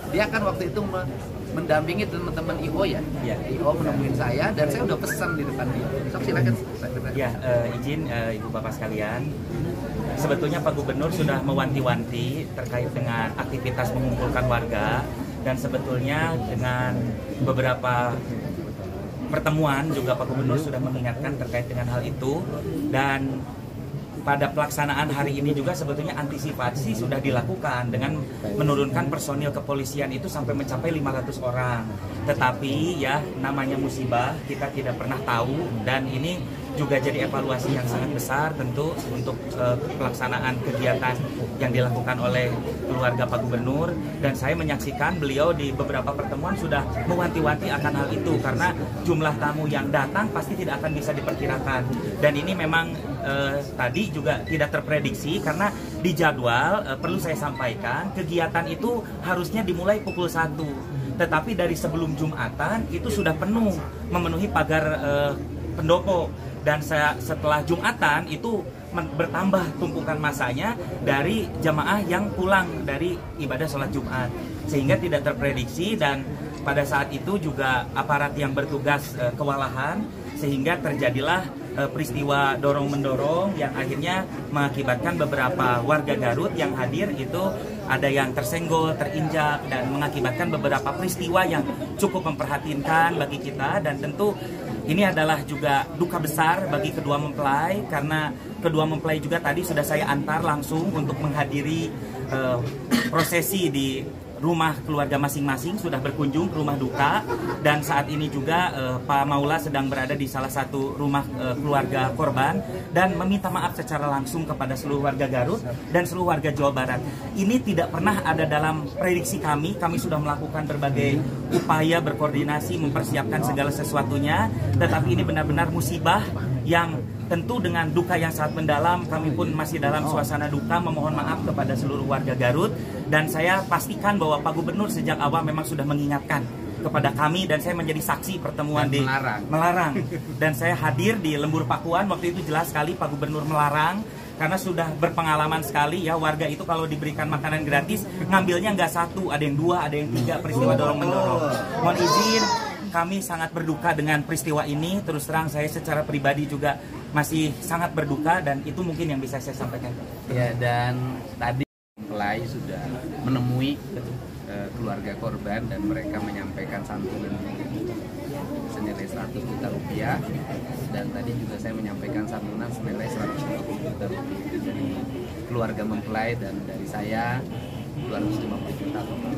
dia kan waktu itu mendampingi teman-teman IO ya. IO menemuin saya dan saya udah pesan di depan dia. Sok silakan. Ya, izin Ibu Bapak sekalian. Sebetulnya Pak Gubernur sudah mewanti-wanti terkait dengan aktivitas mengumpulkan warga, dan sebetulnya dengan beberapa pertemuan juga Pak Gubernur sudah mengingatkan terkait dengan hal itu. Dan pada pelaksanaan hari ini juga sebetulnya antisipasi sudah dilakukan dengan menurunkan personil kepolisian itu sampai mencapai 500 orang. Tetapi ya namanya musibah, kita tidak pernah tahu, dan ini juga jadi evaluasi yang sangat besar tentu untuk pelaksanaan kegiatan yang dilakukan oleh keluarga Pak Gubernur. Dan saya menyaksikan beliau di beberapa pertemuan sudah mewanti-wanti akan hal itu, karena jumlah tamu yang datang pasti tidak akan bisa diperkirakan. Dan ini memang tadi juga tidak terprediksi, karena di jadwal perlu saya sampaikan kegiatan itu harusnya dimulai pukul 1, tetapi dari sebelum Jumatan itu sudah penuh, memenuhi pagar pendopo. Dan setelah Jumatan itu bertambah tumpukan masanya dari jamaah yang pulang dari ibadah sholat Jumat, sehingga tidak terprediksi. Dan pada saat itu juga aparat yang bertugas kewalahan, sehingga terjadilah peristiwa dorong-mendorong yang akhirnya mengakibatkan beberapa warga Garut yang hadir itu ada yang tersenggol, terinjak, dan mengakibatkan beberapa peristiwa yang cukup memprihatinkan bagi kita. Dan tentu ini adalah juga duka besar bagi kedua mempelai, karena kedua mempelai juga tadi sudah saya antar langsung untuk menghadiri prosesi di rumah keluarga masing-masing, sudah berkunjung ke rumah duka. Dan saat ini juga Pak Maula sedang berada di salah satu rumah keluarga korban dan meminta maaf secara langsung kepada seluruh warga Garut dan seluruh warga Jawa Barat. Ini tidak pernah ada dalam prediksi kami. Kami sudah melakukan berbagai upaya berkoordinasi, mempersiapkan segala sesuatunya, tetapi ini benar-benar musibah yang tentu dengan duka yang sangat mendalam. Kami pun masih dalam suasana duka, memohon maaf kepada seluruh warga Garut. Dan saya pastikan bahwa Pak Gubernur sejak awal memang sudah mengingatkan kepada kami, dan saya menjadi saksi pertemuan di melarang. Dan saya hadir di Lembur Pakuan, waktu itu jelas sekali Pak Gubernur melarang, karena sudah berpengalaman sekali ya, warga itu kalau diberikan makanan gratis ngambilnya nggak satu, ada yang dua, ada yang tiga, peristiwa dorong-mendorong. Mohon izin, kami sangat berduka dengan peristiwa ini. Terus terang saya secara pribadi juga masih sangat berduka, dan itu mungkin yang bisa saya sampaikan. Ya, dan tadi mempelai sudah menemui keluarga korban dan mereka menyampaikan santunan senilai 100 juta rupiah, dan tadi juga saya menyampaikan santunan senilai 150 juta rupiah dari keluarga mempelai, dan dari saya 250 juta rupiah.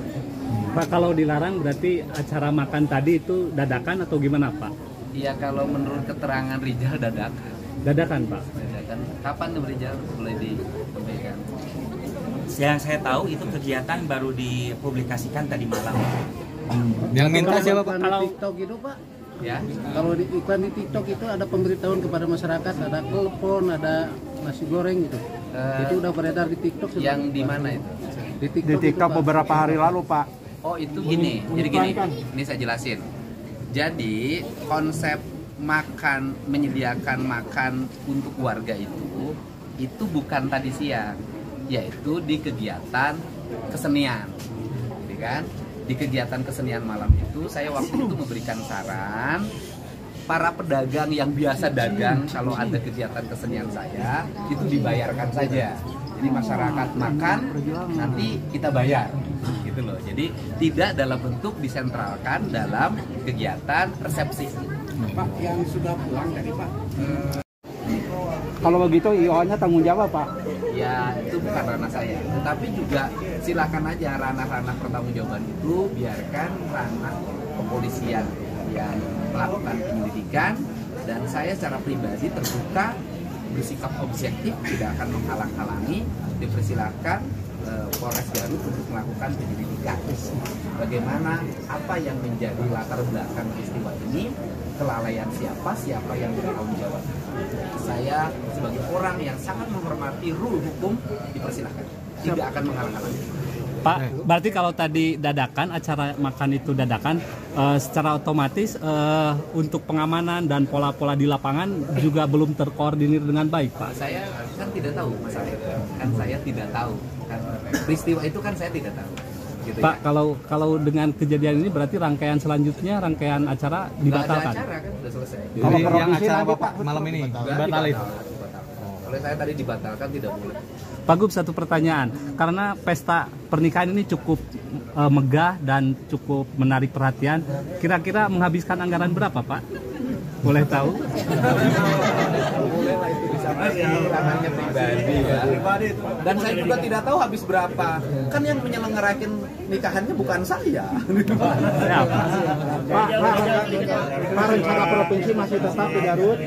Pak, kalau dilarang berarti acara makan tadi itu dadakan atau gimana, Pak? Iya, kalau menurut keterangan Rijal dadakan. Dadakan, Pak? Dadakan. Kapan tuh Rijal boleh disampaikan? Yang saya tahu itu kegiatan baru dipublikasikan tadi malam. Yang minta siapa Pak? Kalau di TikTok itu Pak, Ya, kalau di iklan di TikTok itu ada pemberitahuan kepada masyarakat, ada telepon, ada nasi goreng gitu. Itu udah beredar di TikTok. yang di mana itu? Di TikTok, Di TikTok itu, Pak. beberapa hari lalu Pak. Oh, itu gini. Jadi gini, ini saya jelasin. Jadi konsep makan, menyediakan makan untuk warga itu bukan tadi siang, yaitu di kegiatan kesenian, gitu kan? Di kegiatan kesenian malam itu saya waktu itu memberikan saran para pedagang yang biasa dagang kalau ada kegiatan kesenian saya itu dibayarkan saja. Jadi masyarakat makan, nanti kita bayar, gitu loh. Jadi tidak dalam bentuk disentralkan dalam kegiatan resepsi. Pak, yang sudah pulang tadi Pak. Kalau begitu IO-nya tanggung jawab Pak. Ya, itu bukan ranah saya. Tetapi juga silakan aja ranah-ranah pertanggungjawaban itu biarkan ranah kepolisian yang melakukan penyelidikan, dan saya secara pribadi terbuka, bersikap objektif, tidak akan menghalang-halangi, dipersilakan Polres Garut untuk melakukan penyelidikan. Bagaimana, apa yang menjadi latar belakang peristiwa ini, kelalaian siapa yang bertanggung jawab. Saya sebagai orang yang sangat menghormati rule hukum, dipersilakan, tidak akan menghalang-halangi. Pak, berarti kalau tadi dadakan, acara makan itu dadakan, secara otomatis untuk pengamanan dan pola-pola di lapangan juga belum terkoordinir dengan baik, Pak? Saya kan tidak tahu masalah itu, kan saya tidak tahu, kan peristiwa itu kan saya tidak tahu. gitu Pak, ya. kalau dengan kejadian ini berarti rangkaian selanjutnya, rangkaian acara Nggak ada dibatalkan. acara kan udah selesai. Kalau Yang provinsi acara lagi, Bapak malam ini dibatalin. Oleh saya tadi dibatalkan tidak boleh. Pak Gub, satu pertanyaan, karena pesta pernikahan ini cukup megah dan cukup menarik perhatian, kira-kira menghabiskan anggaran berapa, Pak? Boleh tahu? Boleh lah, itu bisa ranahnya pribadi ya. Dan saya juga tidak tahu habis berapa. Kan yang menyelenggarakan nikahannya bukan saya. Ya, Pak, rencana provinsi masih tetap di Garut.